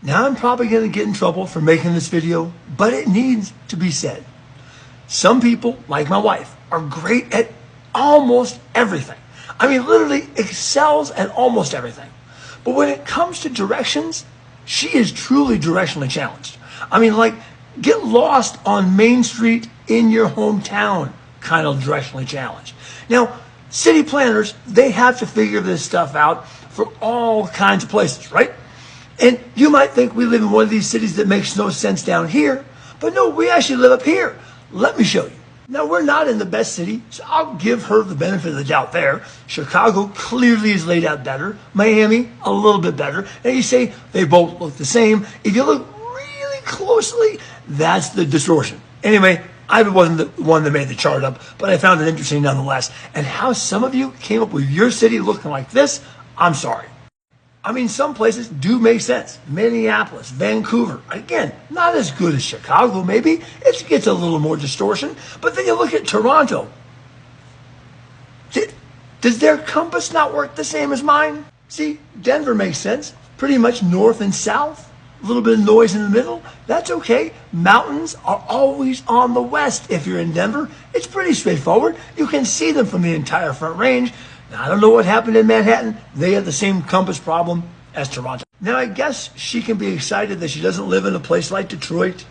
Now I'm probably going to get in trouble for making this video, but it needs to be said. Some people, like my wife, are great at almost everything. I mean, literally excels at almost everything. But when it comes to directions, she is truly directionally challenged. I mean, like, get lost on Main Street in your hometown kind of directionally challenged. Now, city planners, they have to figure this stuff out for all kinds of places, right? And you might think we live in one of these cities that makes no sense down here, but no, we actually live up here. Let me show you. Now, we're not in the best city, so I'll give her the benefit of the doubt there. Chicago clearly is laid out better. Miami, a little bit better. And you say they both look the same. If you look really closely, that's the distortion. Anyway, I wasn't the one that made the chart up, but I found it interesting nonetheless. And how some of you came up with your city looking like this, I'm sorry. I mean, some places do make sense. Minneapolis, Vancouver, again, not as good as Chicago, maybe. It gets a little more distortion. But then you look at Toronto. Does their compass not work the same as mine? See, Denver makes sense. Pretty much north and south. A little bit of noise in the middle. That's okay. Mountains are always on the west if you're in Denver. It's pretty straightforward. You can see them from the entire Front Range. Now, I don't know what happened in Manhattan. They have the same compass problem as Toronto. Now, I guess she can be excited that she doesn't live in a place like Detroit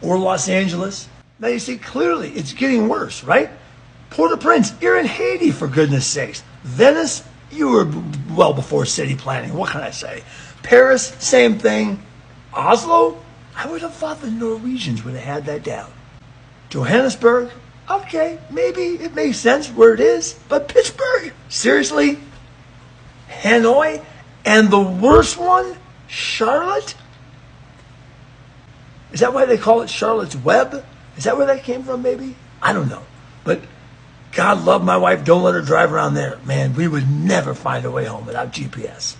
or Los Angeles. Now, you see, clearly it's getting worse, right? Port-au-Prince, you're in Haiti, for goodness sakes. Venice, you were well before city planning. What can I say? Paris, same thing. Oslo, I would have thought the Norwegians would have had that down. Johannesburg, okay, maybe it makes sense where it is, but Pittsburgh, seriously? Hanoi, and the worst one, Charlotte? Is that why they call it Charlotte's Web? Is that where that came from, maybe? I don't know. But God love my wife, don't let her drive around there. Man, we would never find a way home without GPS.